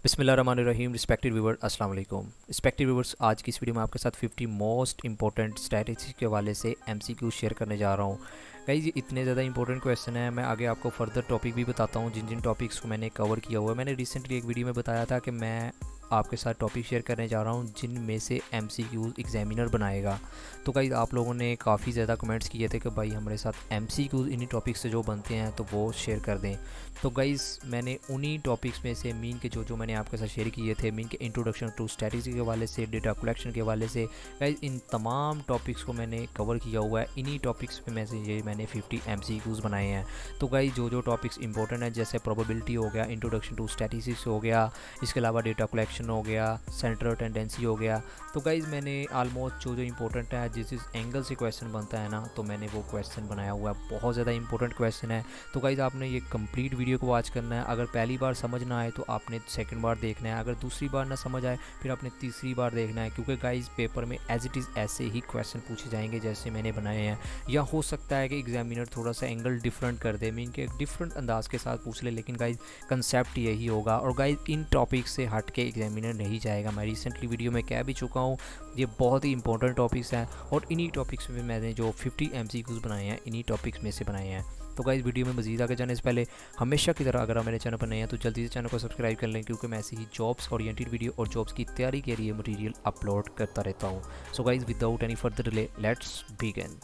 बिस्मिल्लाहिर्रहमानिर्रहीम। Respected viewer, अस्सलाम वालेकुम। रिस्पेक्टेड व्यूवर्स, आज की इस वीडियो में आपके साथ 50 मोस्ट इंपॉर्टेंट स्ट्रैटेजी के हवाले से एमसीक्यू शेयर करने जा रहा हूँ। गाइस, ये इतने ज़्यादा इंपॉर्टेंट क्वेश्चन है, मैं आगे आपको फर्दर टॉपिक भी बताता हूँ जिन जिन टॉपिक्स को मैंने कवर किया हुआ है। मैंने रिसेंटली एक वीडियो में बताया था कि मैं आपके साथ टॉपिक शेयर करने जा रहा हूँ जिन में से एमसीक्यू एग्जामिनर बनाएगा। तो गाइस, आप लोगों ने काफ़ी ज़्यादा कमेंट्स किए थे कि भाई हमारे साथ एमसीक्यू इन्हीं टॉपिक्स से जो बनते हैं तो वो शेयर कर दें। तो गाइस, मैंने उन्हीं टॉपिक्स में से मीन के जो मैंने आपके साथ शेयर किए थे, मीन के इंट्रोडक्शन टू स्ट्रैटेजी के हवाले से, डेटा कलेक्शन के हवाले से, गाइस इन तमाम टॉपिक्स को मैंने कवर किया हुआ है। इन्हीं टॉपिक्स पे में से ये मैंने 50 एमसीक्यूज़ बनाए हैं। तो गाइस, जो टॉपिक्स इंपॉर्टेंट है जैसे प्रोबेबिलिटी हो गया, इंट्रोडक्शन टू स्टैटिस्टिक्स हो गया, इसके अलावा डेटा कलेक्शन हो गया, सेंट्रल टेंडेंसी हो गया, तो गाइस मैंने ऑलमोस्ट जो इंपॉर्टेंट है जिस एंगल से क्वेश्चन बनता है ना, तो मैंने वो क्वेश्चन बनाया हुआ है। बहुत ज़्यादा इंपॉर्टेंट क्वेश्चन है। तो गाइस, आपने ये कंप्लीट वीडियो को वॉच करना है। अगर पहली बार समझ ना आए तो आपने सेकंड बार देखना है, अगर दूसरी बार ना समझ आए फिर आपने तीसरी बार देखना है, क्योंकि गाइस पेपर में एज इट इज़ ऐसे ही क्वेश्चन पूछे जाएंगे जैसे मैंने बनाए हैं। या हो सकता है कि एग्जामिनर थोड़ा सा एंगल डिफरेंट कर दे, मीन के डिफरेंट अंदाज के साथ पूछ ले, लेकिन गाइस कंसेप्ट यही होगा। और गाइस, इन टॉपिक से हट के एग्जामिनर नहीं जाएगा। मैं रिसेंटली वीडियो में कह भी चुका हूँ, ये बहुत ही इंपॉर्टेंट टॉपिक्स हैं और इन्हीं टॉपिक्स में मैंने जो 50 एमसीक्यूज़ बनाए हैं इन्हीं टॉपिक्स में से बनाए हैं। तो गाइस, वीडियो में मज़ीद आगे जाने से पहले हमेशा की तरह अगर आप मेरे चैनल पर नए हैं तो जल्दी से चैनल को सब्सक्राइब कर लें, क्योंकि मैं ऐसे ही जॉब्स ओरिएंटेड वीडियो और जॉब्स की तैयारी के लिए मटेरियल अपलोड करता रहता हूँ। So guys, without any further delay let's begin.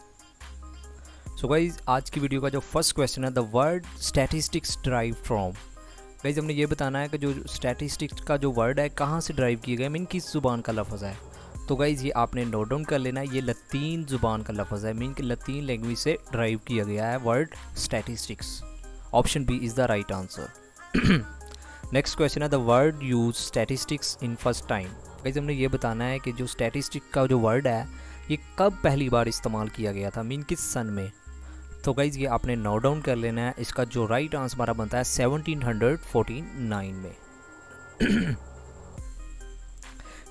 So guys, आज की वीडियो का जो फर्स्ट क्वेश्चन है, the word statistics drive from. Guys, हमने ये बताना है कि जो स्टैटिस्टिक्स का जो वर्ड है कहाँ से ड्राइव किया गया, मीन किस ज़ुबान का लफ्ज़ है। तो गाइस, ये आपने नोट डाउन कर लेना है, ये लतीन ज़ुबान का लफ्ज़ है, मीन कि लतीन लैंग्वेज से ड्राइव किया गया है word statistics. Option B is the right answer. Next question है, the word use statistics in first time. Guys, हमने ये बताना है कि जो स्टैटिस्टिक का जो वर्ड है ये कब पहली बार इस्तेमाल किया गया था, मीन किस सन में। तो गाइज, ये आपने नोट डाउन कर लेना है। इसका जो राइट आंसर हमारा बनता है 1749 में।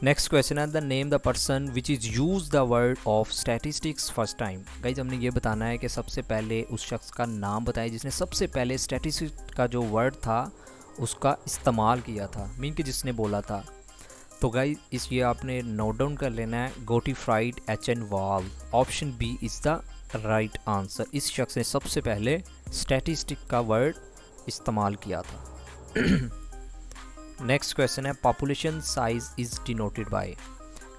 नेक्स्ट क्वेश्चन है, the name the person which is use the word of statistics first time. Guys, हमने ये बताना है कि सबसे पहले उस शख्स का नाम बताया जिसने सबसे पहले स्टैटिस्टिक्स का जो वर्ड था उसका इस्तेमाल किया था, मीन कि जिसने बोला था। तो गाइज, इस ये आपने नोट डाउन कर लेना है, Gottfried Achenwall. Option B is the right answer. इस शख्स ने सबसे पहले स्टैटिस्टिक का वर्ड इस्तेमाल किया था। नेक्स्ट क्वेश्चन है, population size is denoted bye.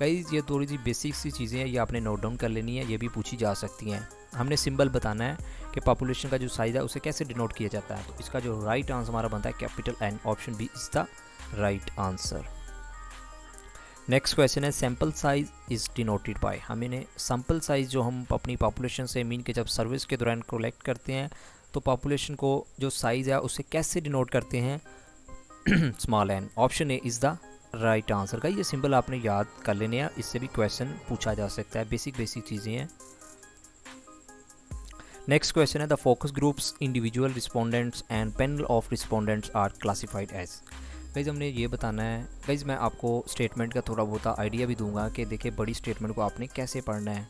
Guys, ये थोड़ी सी बेसिक सी चीज़ें हैं, ये आपने नोट डाउन कर लेनी है, ये भी पूछी जा सकती हैं। हमने सिंबल बताना है कि पॉपुलेशन का जो साइज़ है उसे कैसे डिनोट किया जाता है। तो इसका जो राइट आंसर हमारा बनता है capital N. Option B is the right answer. Next question है, sample size is denoted by. हमें सैम्पल साइज़ जो हम अपनी पॉपुलेशन से मीन के जब सर्विस के दौरान कलेक्ट करते हैं तो पॉपुलेशन को जो साइज़ है उससे कैसे डिनोट करते हैं, small N. Option A is the right answer. का ये सिंबल आपने याद कर लेने हैं, इससे भी क्वेश्चन पूछा जा सकता है, बेसिक चीज़ें हैं। नेक्स्ट क्वेश्चन है, the focus groups, individual respondents and panel of respondents are classified as. Guys, हमने ये बताना है। गाइज, मैं आपको स्टेटमेंट का थोड़ा बहुत आइडिया भी दूंगा कि देखिए बड़ी स्टेटमेंट को आपने कैसे पढ़ना है।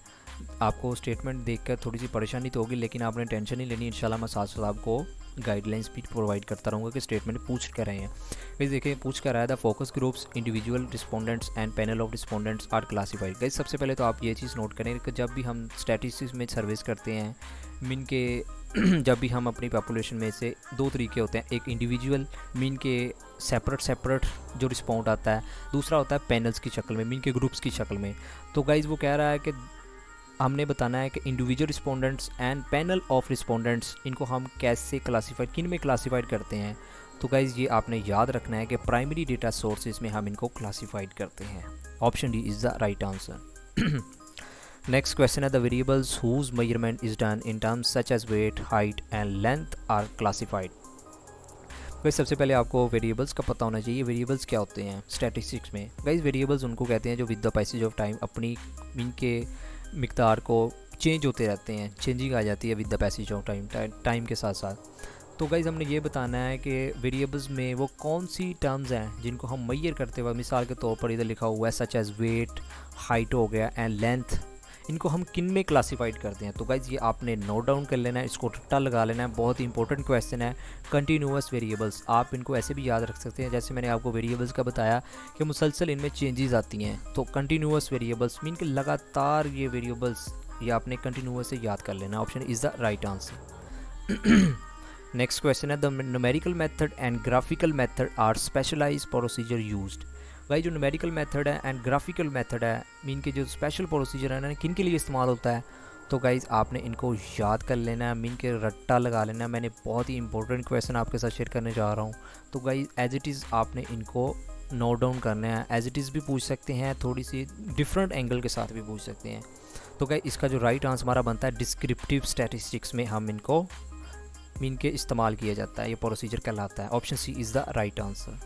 आपको स्टेटमेंट देखकर थोड़ी सी परेशानी तो होगी, लेकिन आपने टेंशन नहीं लेनी। इंशाल्लाह मैं साथ साथ आपको गाइडलाइंस भी प्रोवाइड करता रहूँगा कि स्टेटमेंट पूछ कर रहे हैं। गाइज देखिए, पूछ कर रहा है, the focus groups, individual respondents and panel of respondents are classified. Guys, सबसे पहले तो आप ये चीज़ नोट करें कि जब भी हम स्टैटिस्टिक्स में सर्विस करते हैं, मीन के जब भी हम अपनी पॉपुलेशन में से दो तरीके होते हैं, एक इंडिविजुअल मीन के सेपरेट जो रिस्पॉन्ड आता है, दूसरा होता है पैनल्स की शक्ल में, मीन के ग्रुप्स की शक्ल में। तो गाइज, वो कह रहा है कि हमने बताना है कि individual respondents and panel of respondents, इनको हम कैसे क्लासीफाइड, किन में क्लासीफाइड करते हैं। तो गाइज, ये आपने याद रखना है कि प्राइमरी डेटा सोर्सेज में हम इनको क्लासीफाइड करते हैं। Option D is the right answer. Next question है, the variables whose measurement is done in terms such as weight, height and length are classified. Guys, सबसे पहले आपको वेरिएबल्स का पता होना चाहिए। वेरिएबल्स क्या होते हैं स्टैटिस्टिक्स में। गाइस, वेरिएबल्स उनको कहते हैं जो with the passage of time अपनी मीन के मिकदार को चेंज होते रहते हैं, चेंजिंग आ जाती है with the passage of time के साथ साथ। तो गाइस, हमने ये बताना है कि वेरिएबल्स में वो कौन सी टर्म्स हैं जिनको हम मैयर करते हुए, मिसाल के तौर पर इधर लिखा हुआ है सच एज वेट, हाइट हो गया एंड लेंथ। इनको हम किन में क्लासिफाइड करते हैं। तो गाइज ये आपने नोट डाउन कर लेना है, इसको रट्टा लगा लेना है, बहुत ही इंपॉर्टेंट क्वेश्चन है। कंटिन्यूअस वेरिएबल्स, आप इनको ऐसे भी याद रख सकते हैं जैसे मैंने आपको वेरिएबल्स का बताया कि मुसलसल इनमें चेंजेस आती हैं। तो कंटिन्यूअस वेरिएबल्स मीन कि लगातार ये वेरिएबल्स, ये आपने कंटिन्यूअस से याद कर लेना। Option is the right answer. Next question है the numerical method and graphical method are specialized procedure used. भाई जो न्यूमेरिकल मेथड है एंड ग्राफिकल मेथड है, मीन के जो स्पेशल प्रोसीजर है ना, किन के लिए इस्तेमाल होता है। तो गाइज़ आपने इनको याद कर लेना है, मीन के रट्टा लगा लेना है। मैंने बहुत ही इंपॉर्टेंट क्वेश्चन आपके साथ शेयर करने जा रहा हूँ। तो गाइज़ एज इट इज़ आपने इनको नोट डाउन करना है। एज इट इज़ भी पूछ सकते हैं, थोड़ी सी डिफरेंट एंगल के साथ भी पूछ सकते हैं। तो गाइज़ इसका जो राइट आंसर हमारा बनता है डिस्क्रिप्टिव स्टैटिस्टिक्स में हम इनको मीन के इस्तेमाल किया जाता है, ये प्रोसीजर कहलाता है। Option C is the right answer.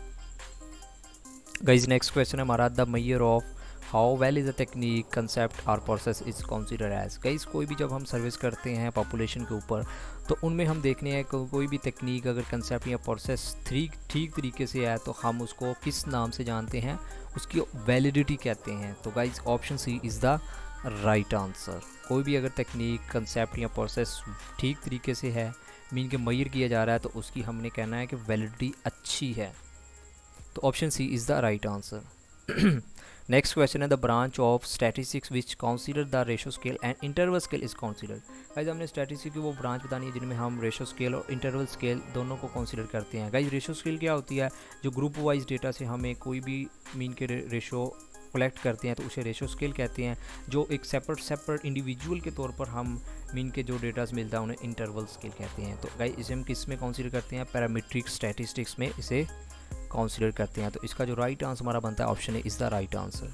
Guys next question है हमारा the measure of how well is a technique concept or process is consider as. Guys कोई भी जब हम सर्विस करते हैं पॉपुलेशन के ऊपर, तो उनमें हम देखने हैं कोई भी टेक्निक अगर कंसेप्ट या प्रोसेस ठीक तरीके से है तो हम उसको किस नाम से जानते हैं, उसकी वैलिडिटी कहते हैं। तो guys option C is the right answer. कोई भी अगर टेक्निक कंसेप्ट या प्रोसेस ठीक तरीके से है, मीन के मेजर किया जा रहा है, तो उसकी हमने कहना है कि वैलिडिटी अच्छी है। तो option C is the right answer. Next question है the branch of statistics which consider the ratio scale and interval scale is considered. Guys हमने स्टैटिस्टिक्स की वो ब्रांच बतानी है जिनमें हम रेशो स्केल और इंटरवल स्केल दोनों को कंसीडर करते हैं। गाइज रेशो स्केल क्या होती है, जो ग्रुप वाइज डेटा से हमें कोई भी मीन के रेशो कलेक्ट करते हैं तो उसे रेशो स्केल कहते हैं। जो एक सेपरेट इंडिविजुअल के तौर पर हम मीन के जो डेटास मिलता है उन्हें इंटरवल स्केल कहते हैं। तो गाइज इसे हम किस में कंसीडर करते हैं, पैरामीट्रिक स्टैटिस्टिक्स में इसे कंसीडर करते हैं। तो इसका जो राइट आंसर हमारा बनता है option A is the right answer.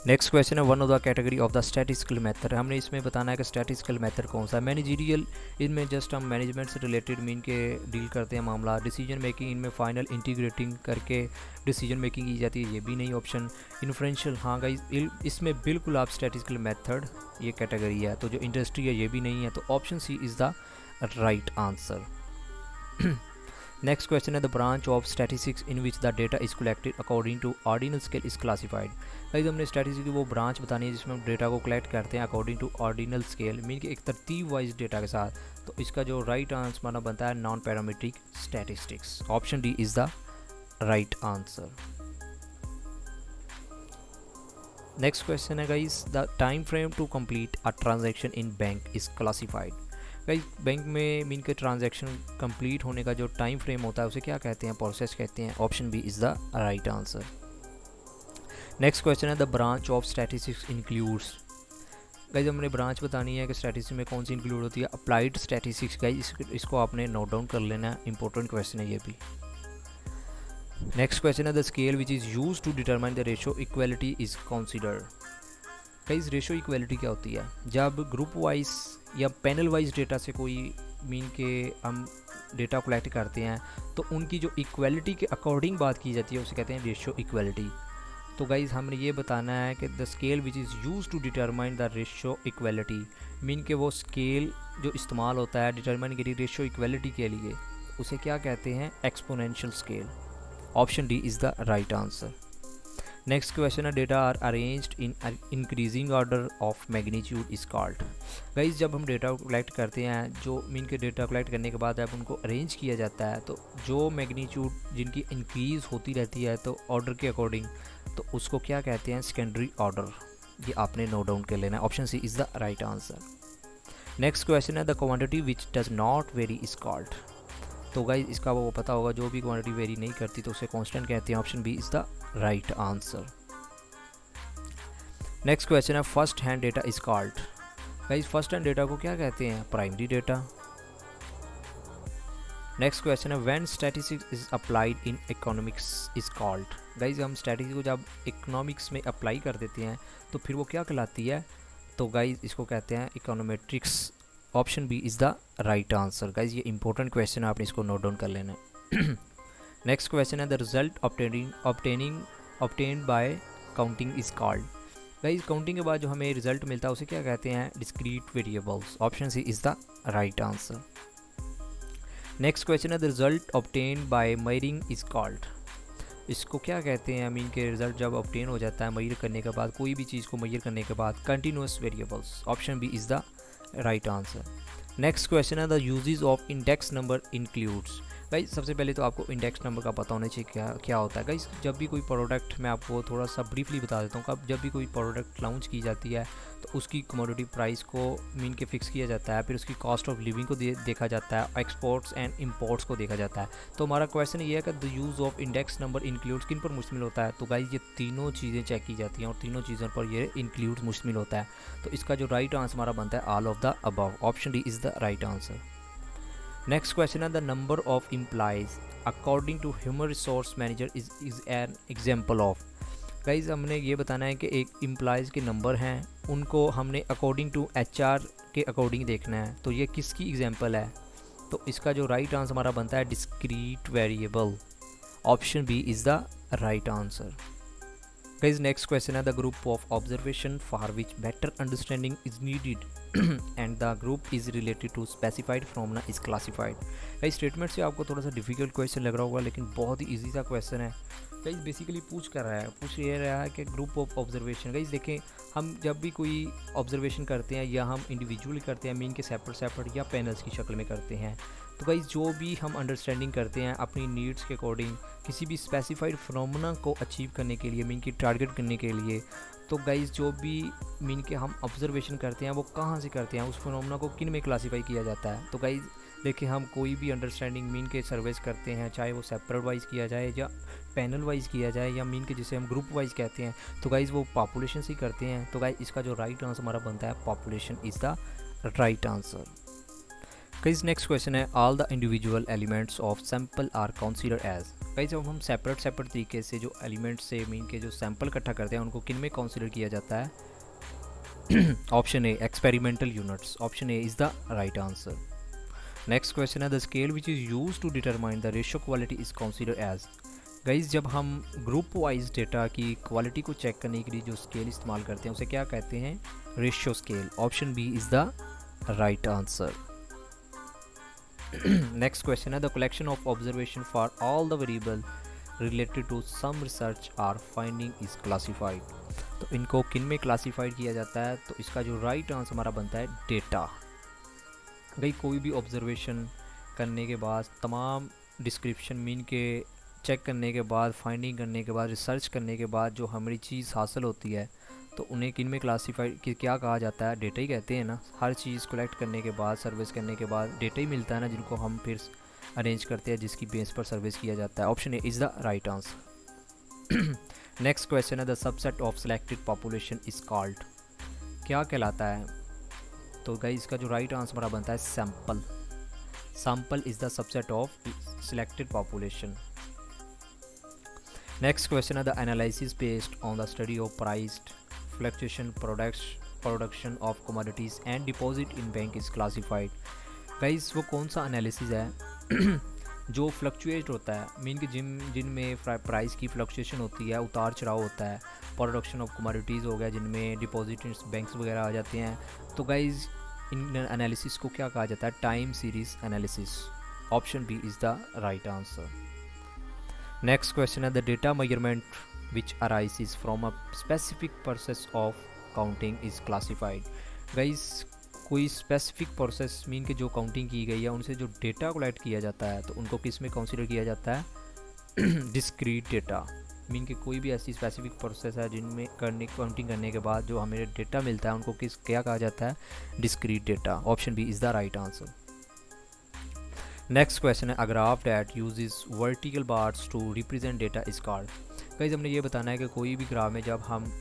Next question है one of the category of the statistical method. हमने इसमें बताना है कि स्टैटिस्टिकल मेथड कौन सा है। मैनेजरियल, इनमें जस्ट हम मैनेजमेंट से रिलेटेड मीन के डील करते हैं मामला। डिसीजन मेकिंग, इनमें फाइनल इंटीग्रेटिंग करके डिसीजन मेकिंग की जाती है, ये भी नहीं ऑप्शन। इन्फ्लुएंशियल, हाँ गाइस इसमें बिल्कुल आप स्टैटिस्टिकल मेथड ये कैटेगरी है। तो जो इंडस्ट्री है ये भी नहीं है। तो option C is the right answer. Next question है the branch of statistics in which the data is collected according to ordinal scale is classified. भाई हमने स्टैटिस्टिक्स की वो ब्रांच बतानी है जिसमें हम डेटा को कलेक्ट करते हैं according to ordinal scale, mean कि एक तरतीब वाइज डेटा के साथ। तो इसका जो राइट आंसर माना बनता है non parametric statistics. Option D is the right answer. Next question है guys the time frame to complete a transaction in bank is classified. Guys bank में मीन के ट्रांजैक्शन कंप्लीट होने का जो टाइम फ्रेम होता है उसे क्या कहते हैं, प्रोसेस कहते हैं। Option B is the right answer. Next question है the branch of statistics includes. Guys हमने ब्रांच बतानी है कि स्टैटिस्टिक्स में कौन सी इंक्लूड होती है, अप्लाइड स्टैटिस्टिक्स। गाइस इसको आपने नोट डाउन कर लेना है, इंपॉर्टेंट क्वेश्चन है ये भी। नेक्स्ट क्वेश्चन है the scale which is use to determine the ratio equality is considered. Guys ratio equality क्या होती है, जब ग्रुप वाइज या पैनल वाइज डेटा से कोई मीन के हम डेटा कलेक्ट करते हैं तो उनकी जो इक्वलिटी के अकॉर्डिंग बात की जाती है उसे कहते हैं रेशो इक्वलिटी। तो गाइज़ हमने ये बताना है कि the scale which is use to determine the ratio equality, mean के वो स्केल जो इस्तेमाल होता है डिटरमाइन के लिए रेशो इक्वलिटी के लिए, उसे क्या कहते हैं, exponential scale. Option D is the right answer. Next question है data are arranged in increasing order of magnitude is called. Guys जब हम डेटा कलेक्ट करते हैं, जो मीन के डेटा कलेक्ट करने के बाद जब उनको अरेंज किया जाता है तो जो मैग्नीट्यूड जिनकी इंक्रीज़ होती रहती है तो ऑर्डर के अकॉर्डिंग, तो उसको क्या कहते हैं, सेकेंडरी ऑर्डर। ये आपने नोट डाउन कर लेना है। Option C is the right answer. Next question है the quantity which does not vary is called. तो गाइज इसका वो पता होगा, जो भी क्वांटिटी वेरी नहीं करती तो उसे कांस्टेंट कहते हैं। Option B is the right answer. Next question है first hand data is called. Guys first hand data को क्या कहते हैं, प्राइमरी डेटा। नेक्स्ट क्वेश्चन है when statistics is applied in economics is called. Guys हम statistics को जब economics में अप्लाई कर देते हैं तो फिर वो क्या कहलाती है, तो गाइज इसको कहते हैं econometrics. Option B is the right answer. Guys ये इंपॉर्टेंट क्वेश्चन है, आपने इसको नोट डाउन कर लेना है। नेक्स्ट क्वेश्चन है the result obtained by counting is called. Guys counting के बाद जो हमें रिजल्ट मिलता है उसे क्या कहते हैं, discrete variables. Option C is the right answer. Next question है the result obtained by measuring is called. इसको क्या कहते हैं, आई मीन के रिजल्ट जब ऑब्टेन हो जाता है मेजर करने के बाद, कोई भी चीज़ को मेजर करने के बाद, continuous variables. Option B is the right answer. Next question है the uses of index number includes. Guys सबसे पहले तो आपको इंडेक्स नंबर का पता होना चाहिए क्या क्या होता है। गाइस जब भी कोई प्रोडक्ट, मैं आपको थोड़ा सा ब्रीफली बता देता हूँ, कब जब भी कोई प्रोडक्ट लॉन्च की जाती है तो उसकी कमोडिटी प्राइस को मीन के फिक्स किया जाता है, फिर उसकी कॉस्ट ऑफ लिविंग को देखा जाता है, एक्सपोर्ट्स एंड इंपोर्ट्स को देखा जाता है। तो हमारा क्वेश्चन ये है कि the use of index number includes किन पर मुश्तमिल होता है। तो गाइस ये तीनों चीज़ें चेक की जाती हैं और तीनों चीज़ों पर ये इंक्लूड मुश्तमिल होता है। तो इसका जो राइट आंसर हमारा बनता है all of the above. Option D is the right answer. Next question है the number of employees according to human resource manager is an example of. Guys हमने ये बताना है कि एक एम्प्लॉयज़ के नंबर हैं, उनको हमने अकॉर्डिंग टू एचआर के अकॉर्डिंग देखना है। तो ये किसकी एग्जाम्पल है। तो इसका जो राइट आंसर हमारा बनता है discrete variable. Option B is the right answer. Guys next question है the group of observation for which better understanding is needed and the group is related to specified phenomena is classified. Guys statement से आपको थोड़ा सा difficult question लग रहा होगा, लेकिन बहुत ही ईजी सा क्वेश्चन है। गाइज बेसिकली पूछ ये रहा है कि ग्रुप ऑफ ऑब्जर्वेशन। गाइज देखें, हम जब भी कोई ऑब्जर्वेशन करते हैं या हम इंडिविजुअली करते हैं, मीन के सेपरेट या पैनल्स की शक्ल में करते हैं, तो गाइज जो भी हम अंडरस्टैंडिंग करते हैं अपनी नीड्स के अकॉर्डिंग किसी भी स्पेसिफाइड फिनोमेना को अचीव करने के लिए, मीन की टारगेट करने के लिए, तो गाइज जो भी मीन के हम ऑब्जर्वेशन करते हैं वो कहाँ से करते हैं, उस फिनोमेना को किन में क्लासीफाई किया जाता है। तो गाइज देखिए, हम कोई भी अंडरस्टैंडिंग मीन के सर्विस करते हैं, चाहे वो सेपरेट वाइज किया जाए या पैनल वाइज किया जाए या मीन के जिसे हम ग्रुप वाइज कहते हैं, तो गाइज वो पॉपुलेशन से ही करते हैं। तो गाइज इसका जो राइट आंसर हमारा बनता है population is the right answer. Guys next question है all the individual elements of sample are consider as. Guys जब हम सेपरेट तरीके से जो एलिमेंट्स से मीन के जो सैंपल इकट्ठा करते हैं उनको किन में कंसीडर किया जाता है। Option A experimental units. Option A is the right answer. Next question है the scale which is use to determine the ratio quality is consider as. Guys जब हम ग्रुप वाइज डेटा की क्वालिटी को check करने के लिए जो scale इस्तेमाल करते हैं उसे क्या कहते हैं, ratio scale. Option B is the right answer. Next question है the collection of observation for all the variable related to some research are finding is classified. तो इनको किन में क्लासिफाइड किया जाता है। तो इसका जो राइट आंसर हमारा बनता है डेटा। भाई कोई भी ऑब्जर्वेशन करने के बाद, तमाम डिस्क्रिप्शन मीन के चेक करने के बाद, फाइंडिंग करने के बाद, रिसर्च करने के बाद जो हमारी चीज़ हासिल होती है, तो उन्हें किन में क्लासीफाइड क्या कहा जाता है, डेटा ही कहते हैं ना। हर चीज़ कलेक्ट करने के बाद, सर्विस करने के बाद डेटा ही मिलता है ना, जिनको हम फिर अरेंज करते हैं, जिसकी बेस पर सर्विस किया जाता है। Option A is the right answer. Next question है the subset of selected population is called. क्या कहलाता है। तो गाइस इसका जो राइट आंसर हमारा बनता है sample. Sample is the subset of selected population. Next question है the analysis based on the study of priced fluctuation production of commodities and deposit in bank is classified. Guys वो कौन सा analysis है जो fluctuate होता है, mean कि जिनमें प्राइस की फ्लक्चुएशन होती है, उतार चढ़ाव होता है, प्रोडक्शन ऑफ कमोडिटीज़ हो गया जिनमें डिपॉजिट बैंक्स वगैरह आ जाते हैं। तो गाइस इन एनालिसिस को क्या कहा जाता है, time series analysis. Option B is the right answer. Next question है the data measurement which arises from a specific process of counting is classified. Guys कोई स्पेसिफिक प्रोसेस मीन के जो counting की गई है उनसे जो डेटा कलेक्ट किया जाता है, तो उनको किस में कंसीडर किया जाता है, डिस्क्रीट डेटा। मीन कि कोई भी ऐसी स्पेसिफिक प्रोसेस है जिनमें काउंटिंग करने के बाद जो हमें डेटा मिलता है उनको क्या कहा जाता है, discrete data. Option B is the right answer. Next question है a graph that uses vertical bars to represent data is called. Guys हमने ये बताना है कि कोई भी ग्राफ में जब हम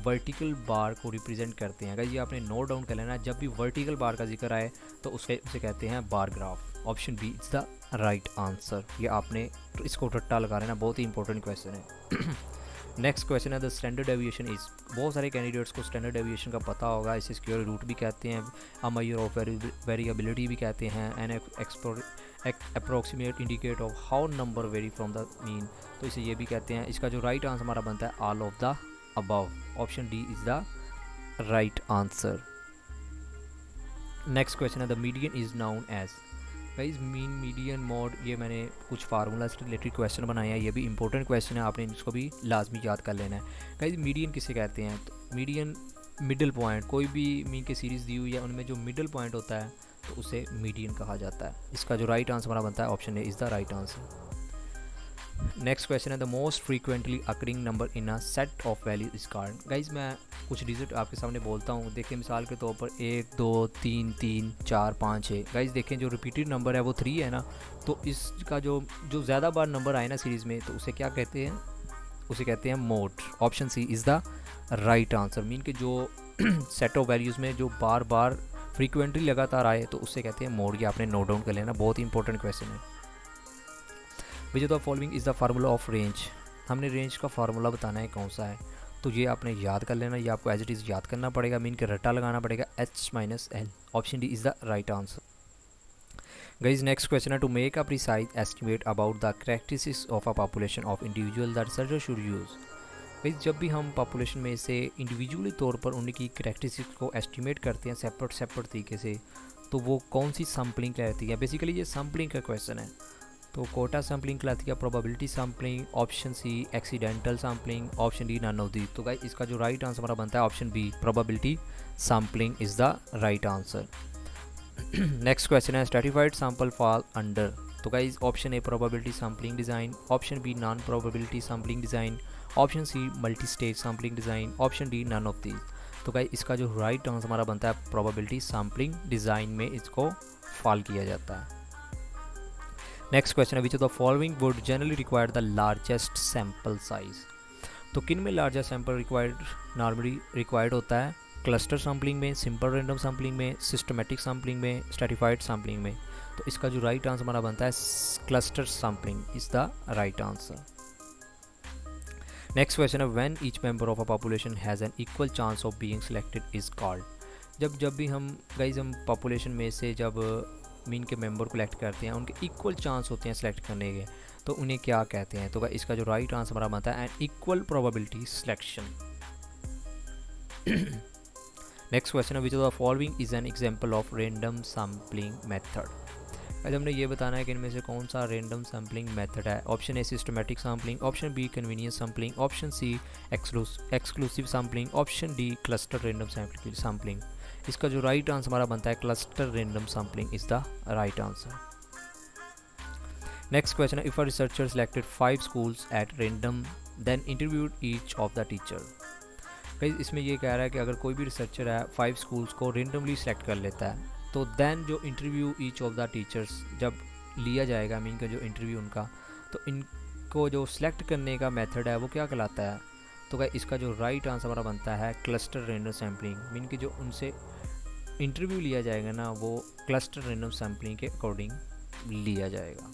वर्टिकल बार को रिप्रेजेंट करते हैं, गाइस ये आपने नोट डाउन कर लेना है, जब भी वर्टिकल बार का जिक्र आए तो उसे कहते हैं bar graph. Option B is the right answer. ये आपने इसको रट्टा लगा लेना, बहुत ही इंपॉर्टेंट क्वेश्चन है। नेक्स्ट क्वेश्चन है द स्टैंडर्ड डेविएशन इज़। बहुत सारे कैंडिडेट्स को स्टैंडर्ड डेविएशन का पता होगा, इसे स्क्वायर रूट भी कहते हैं, अ मेजर ऑफ वेरिएबिलिटी भी कहते हैं, and approximate indicate of how number very from the mean, तो इसे ये भी कहते हैं। इसका जो राइट आंसर हमारा बनता है all of the above. Option D is the right answer. Next question है the median is known as. Guys mean median mode, ये मैंने कुछ फार्मूला से रिलेटेड क्वेश्चन बनाए हैं, ये भी इंपॉर्टेंट क्वेश्चन है, आपने इसको भी लाजमी याद कर लेना है। गाइस मीडियन किसे कहते हैं? तो मीडियन मिडिल पॉइंट, कोई भी मीन की सीरीज़ दी हुई है उनमें जो मिडिल पॉइंट होता है तो उसे मीडियन कहा जाता है। इसका जो राइट आंसर हमारा बनता है option A is the right answer. Next question है the most frequently occurring number in a set of value is called. Guys मैं कुछ डिजिट आपके सामने बोलता हूँ, देखिए मिसाल के तौर पर 1 2 3 3 4 5 6। गाइज देखें जो रिपीटेड नंबर है वो 3 है ना, तो इसका जो ज़्यादा बार नंबर आए ना सीरीज़ में तो उसे क्या कहते हैं? उसे कहते हैं mode. Option C is the right answer. Mean के जो सेट ऑफ वैल्यूज़ में जो बार बार फ्रीक्वेंटली लगातार आए तो उससे कहते हैं मोड। ये आपने नोट डाउन कर लेना, बहुत ही इंपॉर्टेंट क्वेश्चन है। Which of the following is the formula of range. हमने रेंज का फार्मूला बताना है कौन सा है, तो ये आपने याद कर लेना, ये आपको एज इट इज़ याद करना पड़ेगा, मीन के रट्टा लगाना पड़ेगा, h-l। Option D is the right answer. Guys next question है to make a precise estimate about the characteristics of a population of individual the researcher should use. Guys जब भी हम पॉपुलेशन में से इंडिविजुअली तौर पर उनकी कैरेक्टरिस्टिक्स को एस्टिमेट करते हैं सेपरेट तरीके से, तो वो कौन सी सैम्पलिंग कहती है? बेसिकली ये सैम्पलिंग का क्वेश्चन है। तो कोटा सैम्पलिंग कहलाती है, probability sampling, option C accidental sampling, option D none of the. तो गाइस इसका जो राइट आंसर हमारा बनता है option B, probability sampling is the right answer. Next question है स्ट्रैटिफाइड सैंपल फॉल अंडर। तो guys option A probability sampling design, option B non probability sampling design, option C multi stage sampling design, option D none of the. तो guys इसका जो right answer हमारा बनता है probability sampling design में इसको fall किया जाता है। नेक्स्ट क्वेश्चन है which of the following would generally require the largest sample size. तो किन में लार्जेस्ट सैम्पल नॉर्मली रिक्वायर्ड होता है? क्लस्टर सैम्पलिंग में, सिंपल रैंडम सैम्पलिंग में, सिस्टमेटिक सैम्पलिंग में, स्ट्रैटिफाइड सैम्पलिंग में। तो इसका जो राइट आंसर हमारा बनता है cluster sampling is the right answer. Next question है when each member of a population has an equal chance of being selected is called. जब भी हम गाइज हम पॉपुलेशन में से जब मीन के मेंबर कलेक्ट करते हैं, उनके इक्वल चांस होते हैं सेलेक्ट करने के, तो उन्हें क्या कहते हैं? तो इसका जो राइट आंसर हमारा बनता है an equal probability selection. Next question है which of the following is an example of random sampling method. आज हमने ये बताना है कि इनमें से कौन सा रैंडम सैम्पलिंग मेथड है। Option A systematic sampling, option B convenience sampling, option C exclusive sampling, option D cluster random sampling. इसका जो राइट आंसर हमारा बनता है cluster random sampling is the right answer. Next question है if a researcher selected 5 schools at random then interviewed each of the teacher. Guys इसमें ये कह रहा है कि अगर कोई भी रिसर्चर है 5 स्कूल्स को रेंडमली सेलेक्ट कर लेता है, तो देन जो interview each of the teachers जब लिया जाएगा, मीन का जो इंटरव्यू उनका, तो इनको जो सिलेक्ट करने का मेथड है वो क्या कहलाता है? तो गाइस इसका जो राइट आंसर हमारा बनता है क्लस्टर रैंडम सैम्पलिंग। मीन कि जो उनसे इंटरव्यू लिया जाएगा ना, वो क्लस्टर रैंडम सैम्पलिंग के अकॉर्डिंग लिया जाएगा।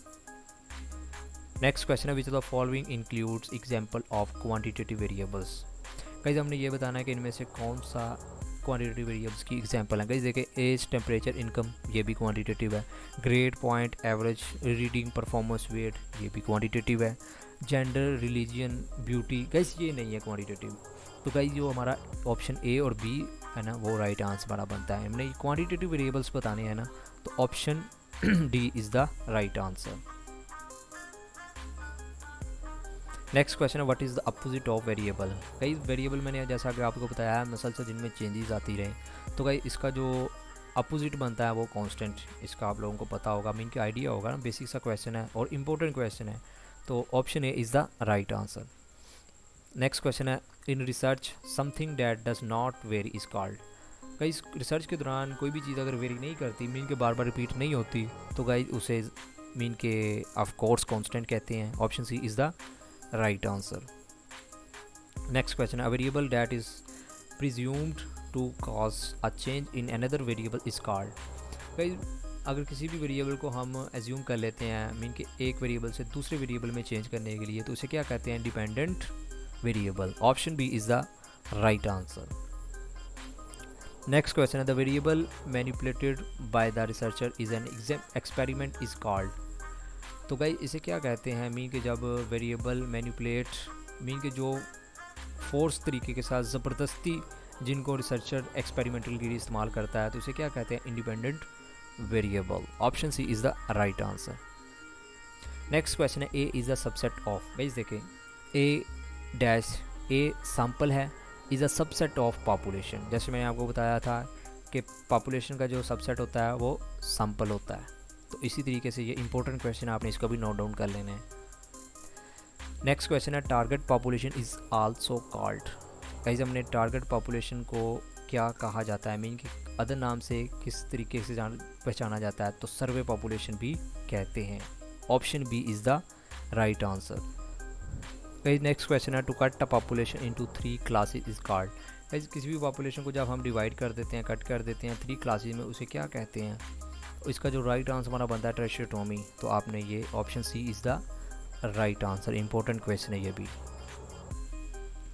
नेक्स्ट क्वेश्चन है which of the following includes example of quantitative variables. Guys हमने ये बताना है कि इनमें से कौन सा क्वांटिटेटिव वेरिएबल्स की एग्जांपल है। गाइस देखिए एज, टेम्परेचर, इनकम, ये भी क्वांटिटेटिव है। Grade, point, average, reading, performance, weight, ये भी क्वांटिटेटिव है। जेंडर, रिलीजन, ब्यूटी, गाइस ये नहीं है क्वांटिटेटिव। तो गाइस जो हमारा ऑप्शन ए और बी है ना, वो राइट आंसर हमारा बनता है। हमने क्वांटिटेटिव वेरिएबल्स बताने हैं ना, तो option D is the right answer. Next question है what is the opposite of variable. कई वेरिएबल मैंने जैसा कि आपको बताया है मसलसल जिनमें चेंजेस आती रहे, तो कई इसका जो अपोजिट बनता है वो कांस्टेंट। इसका आप लोगों को पता होगा, मीन की आइडिया होगा ना, बेसिक सा क्वेश्चन है और इम्पोर्टेंट क्वेश्चन है। तो option A is the right answer. Next question है in research something that does not vary is called. कई रिसर्च के दौरान कोई भी चीज़ अगर वेरी नहीं करती, मीन के बार बार रिपीट नहीं होती, तो गाइस उसे मीन के ऑफ कोर्स कांस्टेंट कहते हैं। Option C is the right answer. Next question है a variable that is presumed to cause a change in another variable is called. Guys अगर किसी भी वेरिएबल को हम एज्यूम कर लेते हैं, मीन के एक वेरिएबल से दूसरे वेरिएबल में चेंज करने के लिए, तो उसे क्या कहते हैं? Dependent variable. Option B is the right answer. Next question है the variable manipulated by the researcher is an experiment is called. तो गाइस इसे क्या कहते हैं? मीन के जब वेरिएबल मैनिपुलेट, मीन के जो फोर्स तरीके के साथ ज़बरदस्ती जिनको रिसर्चर एक्सपेरिमेंटल के लिए इस्तेमाल करता है, तो उसे क्या कहते हैं? Independent variable. Option C is the right answer. Next question है A is the subset of. Guys देखें, ए डैश ए सैम्पल है, is a subset of population. जैसे मैंने आपको बताया था कि पॉपुलेशन का जो सबसेट होता है वो सैम्पल होता है, तो इसी तरीके से ये इंपॉर्टेंट क्वेश्चन है, आपने इसको भी नोट डाउन कर लेना है। नेक्स्ट क्वेश्चन है target population is also called. Guys हमने टारगेट पॉपुलेशन को क्या कहा जाता है, मीन कि अदर नाम से किस तरीके से पहचाना जाता है, तो सर्वे पॉपुलेशन भी कहते हैं। Option B is the right answer. Guys next question है to cut a population into 3 classes is called. Guys किसी भी पॉपुलेशन को जब हम डिवाइड कर देते हैं, कट कर देते हैं 3 क्लासेस में, उसे क्या कहते हैं? इसका जो राइट आंसर हमारा बनता है ट्रेशोटोमी, तो आपने ये option C is the right answer. Important question है ये भी।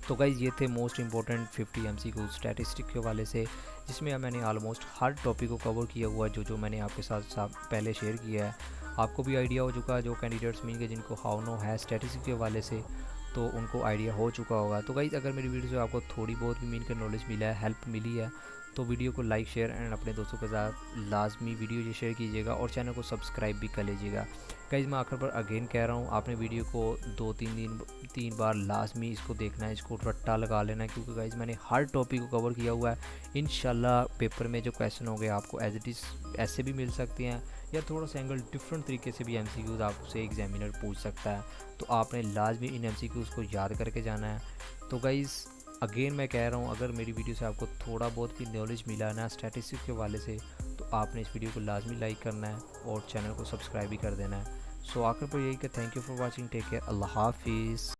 तो गाइज ये थे मोस्ट इंपॉर्टेंट 50 MCQ स्टैटिस्टिक के हवाले से, जिसमें मैंने ऑलमोस्ट हर टॉपिक को कवर किया हुआ है, जो मैंने आपके साथ पहले शेयर किया है। आपको भी आइडिया हो चुका है, जो कैंडिडेट्स मीन के जिनको हाउ नो है स्टैटिस्टिक के हवाले से, तो उनको आइडिया हो चुका होगा। तो गाइज अगर मेरी वीडियो से आपको थोड़ी बहुत भी मीन का नॉलेज मिला है, हेल्प मिली है, तो वीडियो को लाइक शेयर एंड अपने दोस्तों के साथ लाजमी वीडियो ये शेयर कीजिएगा और चैनल को सब्सक्राइब भी कर लीजिएगा। गाइज मैं आखिर पर अगेन कह रहा हूँ, आपने वीडियो को 2-3 बार लाजमी इसको देखना है, इसको रट्टा लगा लेना है, क्योंकि गाइज मैंने हर टॉपिक को कवर किया हुआ है। इंशाल्लाह पेपर में जो क्वेश्चन होंगे आपको एज इट इज़ ऐसे भी मिल सकते हैं, या थोड़ा सा एंगल डिफरेंट तरीके से भी MCQs आपसे एग्जामिनर पूछ सकता है, तो आपने लाजमी इन MCQs को याद करके जाना है। तो गाइज़ अगेन मैं कह रहा हूँ, अगर मेरी वीडियो से आपको थोड़ा बहुत भी नॉलेज मिला ना स्टैटिस्टिक्स के हवाले से, तो आपने इस वीडियो को लाजमी लाइक करना है और चैनल को सब्सक्राइब भी कर देना है। सो आखिर पर यही कि thank you for watching, take care, अल्लाह हाफिज़।